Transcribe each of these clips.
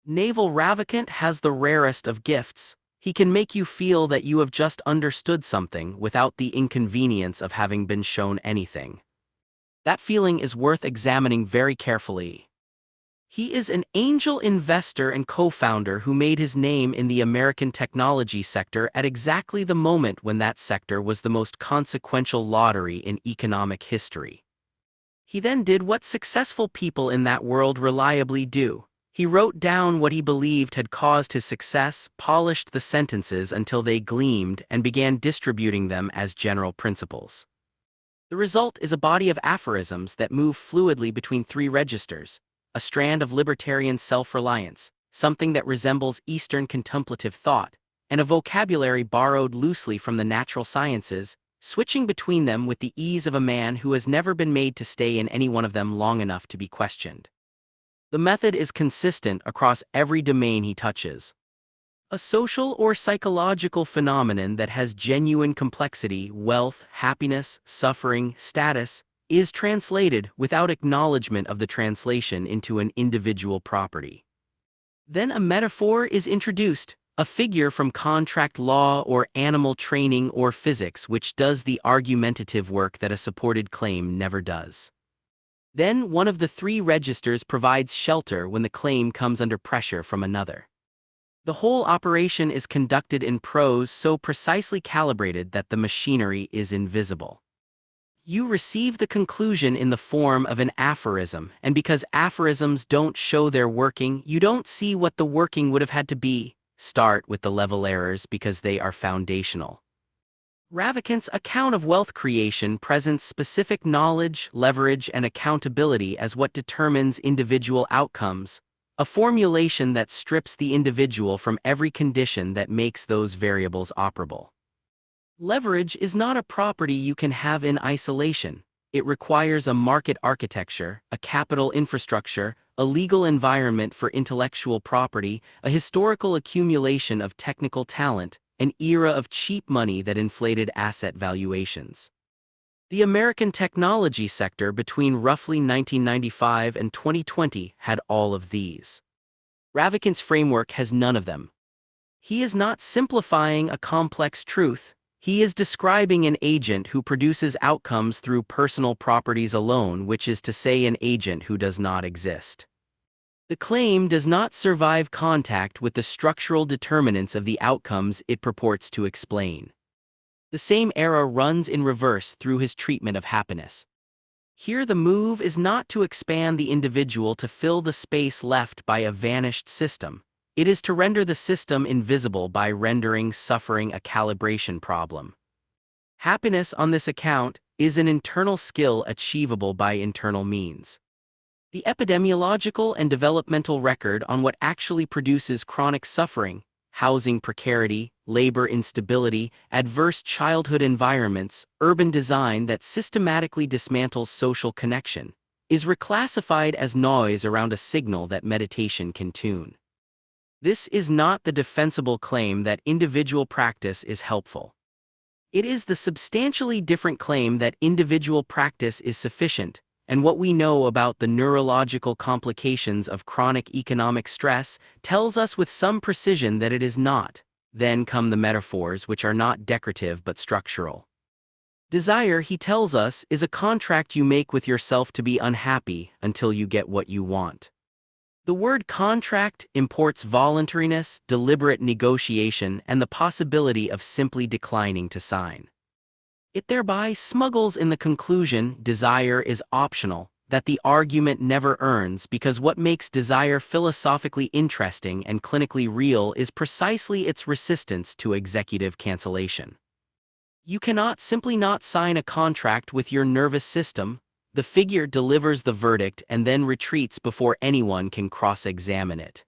Naval Ravikant has the rarest of gifts. He can make you feel that you have just understood something without the inconvenience of having been shown anything. That feeling is worth examining very carefully. He is an angel investor and co-founder who made his name in the American technology sector at exactly the moment when that sector was the most consequential lottery in economic history. He then did what successful people in that world reliably do. He wrote down what he believed had caused his success, polished the sentences until they gleamed, and began distributing them as general principles. The result is a body of aphorisms that move fluidly between three registers: a strand of libertarian self-reliance, something that resembles Eastern contemplative thought, and a vocabulary borrowed loosely from the natural sciences, switching between them with the ease of a man who has never been made to stay in any one of them long enough to be questioned. The method is consistent across every domain he touches. A social or psychological phenomenon that has genuine complexity, wealth, happiness, suffering, status, is translated without acknowledgement of the translation into an individual property. Then a metaphor is introduced, a figure from contract law or animal training or physics which does the argumentative work that a supported claim never does. Then one of the three registers provides shelter when the claim comes under pressure from another. The whole operation is conducted in prose so precisely calibrated that the machinery is invisible. You receive the conclusion in the form of an aphorism, and because aphorisms don't show their working, you don't see what the working would have had to be. Start with the level errors because they are foundational. Ravikant's account of wealth creation presents specific knowledge, leverage, and accountability as what determines individual outcomes, a formulation that strips the individual from every condition that makes those variables operable. Leverage is not a property you can have in isolation. It requires a market architecture, a capital infrastructure, a legal environment for intellectual property, a historical accumulation of technical talent, an era of cheap money that inflated asset valuations. The American technology sector between roughly 1995 and 2020 had all of these. Ravikant's framework has none of them. He is not simplifying a complex truth. He is describing an agent who produces outcomes through personal properties alone, which is to say an agent who does not exist. The claim does not survive contact with the structural determinants of the outcomes it purports to explain. The same error runs in reverse through his treatment of happiness. Here the move is not to expand the individual to fill the space left by a vanished system. It is to render the system invisible by rendering suffering a calibration problem. Happiness on this account is an internal skill achievable by internal means. The epidemiological and developmental record on what actually produces chronic suffering, housing precarity, labor instability, adverse childhood environments, urban design that systematically dismantles social connection, is reclassified as noise around a signal that meditation can tune. This is not the defensible claim that individual practice is helpful. It is the substantially different claim that individual practice is sufficient, and what we know about the neurological complications of chronic economic stress tells us with some precision that it is not. Then come the metaphors, which are not decorative but structural. Desire, he tells us, is a contract you make with yourself to be unhappy until you get what you want. The word contract imports voluntariness, deliberate negotiation, and the possibility of simply declining to sign. It thereby smuggles in the conclusion desire is optional, that the argument never earns because what makes desire philosophically interesting and clinically real is precisely its resistance to executive cancellation. You cannot simply not sign a contract with your nervous system. The figure delivers the verdict and then retreats before anyone can cross-examine it.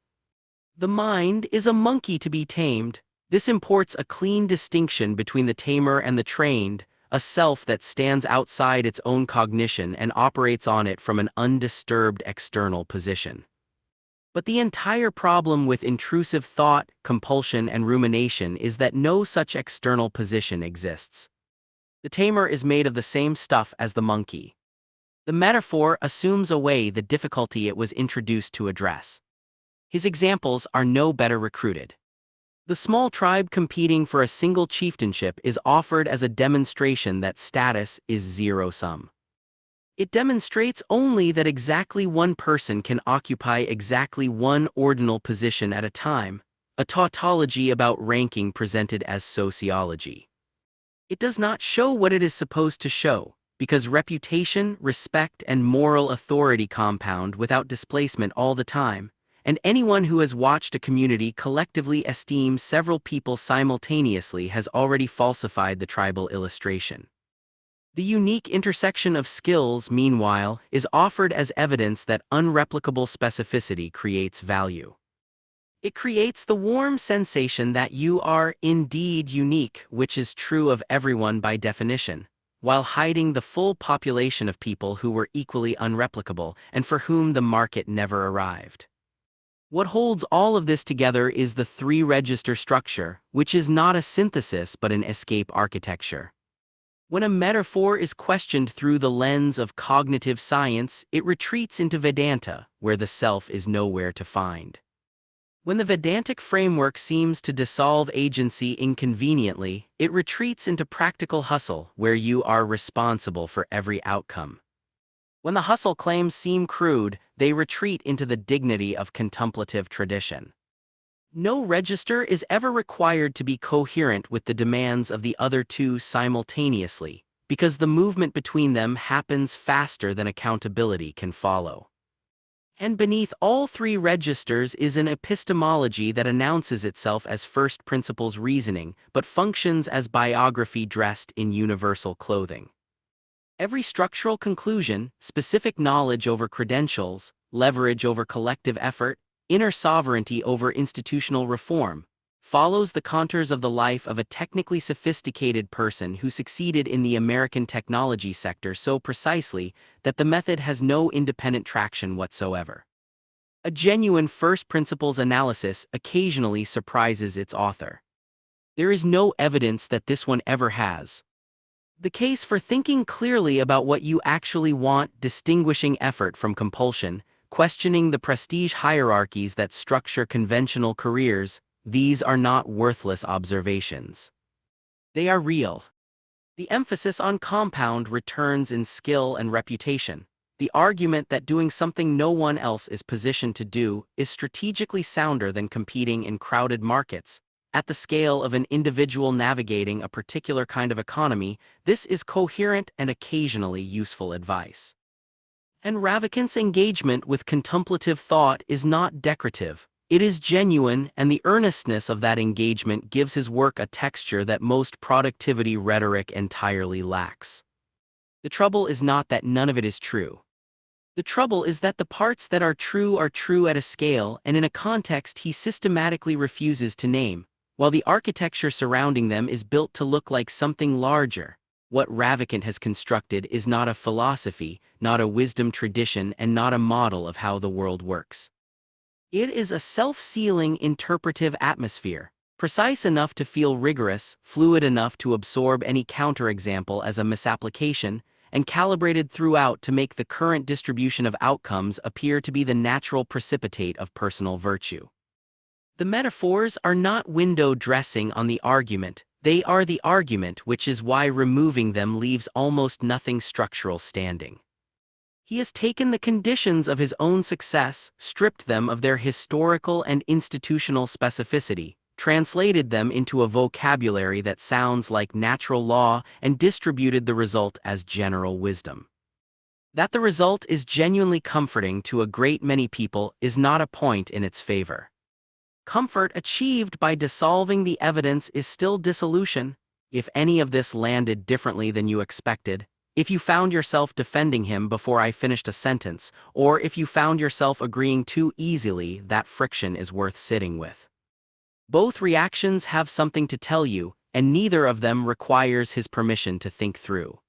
The mind is a monkey to be tamed. This imports a clean distinction between the tamer and the trained, a self that stands outside its own cognition and operates on it from an undisturbed external position. But the entire problem with intrusive thought, compulsion, and rumination is that no such external position exists. The tamer is made of the same stuff as the monkey. The metaphor assumes away the difficulty it was introduced to address. His examples are no better recruited. The small tribe competing for a single chieftainship is offered as a demonstration that status is zero-sum. It demonstrates only that exactly one person can occupy exactly one ordinal position at a time, a tautology about ranking presented as sociology. It does not show what it is supposed to show, because reputation, respect, and moral authority compound without displacement all the time, and anyone who has watched a community collectively esteem several people simultaneously has already falsified the tribal illustration. The unique intersection of skills, meanwhile, is offered as evidence that unreplicable specificity creates value. It creates the warm sensation that you are indeed unique, which is true of everyone by definition, while hiding the full population of people who were equally unreplicable and for whom the market never arrived. What holds all of this together is the three-register structure, which is not a synthesis but an escape architecture. When a metaphor is questioned through the lens of cognitive science, it retreats into Vedanta, where the self is nowhere to find. When the Vedantic framework seems to dissolve agency inconveniently, it retreats into practical hustle, where you are responsible for every outcome. When the hustle claims seem crude, they retreat into the dignity of contemplative tradition. No register is ever required to be coherent with the demands of the other two simultaneously, because the movement between them happens faster than accountability can follow. And beneath all three registers is an epistemology that announces itself as first principles reasoning, but functions as biography dressed in universal clothing. Every structural conclusion, specific knowledge over credentials, leverage over collective effort, inner sovereignty over institutional reform, follows the contours of the life of a technically sophisticated person who succeeded in the American technology sector so precisely that the method has no independent traction whatsoever. A genuine first principles analysis occasionally surprises its author. There is no evidence that this one ever has. The case for thinking clearly about what you actually want, distinguishing effort from compulsion, questioning the prestige hierarchies that structure conventional careers, these are not worthless observations. They are real. The emphasis on compound returns in skill and reputation. The argument that doing something no one else is positioned to do is strategically sounder than competing in crowded markets. At the scale of an individual navigating a particular kind of economy, this is coherent and occasionally useful advice. And Ravikant's engagement with contemplative thought is not decorative. It is genuine, and the earnestness of that engagement gives his work a texture that most productivity rhetoric entirely lacks. The trouble is not that none of it is true. The trouble is that the parts that are true at a scale and in a context he systematically refuses to name, while the architecture surrounding them is built to look like something larger. What Ravikant has constructed is not a philosophy, not a wisdom tradition, and not a model of how the world works. It is a self-sealing interpretive atmosphere, precise enough to feel rigorous, fluid enough to absorb any counterexample as a misapplication, and calibrated throughout to make the current distribution of outcomes appear to be the natural precipitate of personal virtue. The metaphors are not window dressing on the argument, they are the argument, which is why removing them leaves almost nothing structural standing. He has taken the conditions of his own success, stripped them of their historical and institutional specificity, translated them into a vocabulary that sounds like natural law, and distributed the result as general wisdom. That the result is genuinely comforting to a great many people is not a point in its favor. Comfort achieved by dissolving the evidence is still dissolution. If any of this landed differently than you expected, if you found yourself defending him before I finished a sentence, or if you found yourself agreeing too easily, that friction is worth sitting with. Both reactions have something to tell you, and neither of them requires his permission to think through.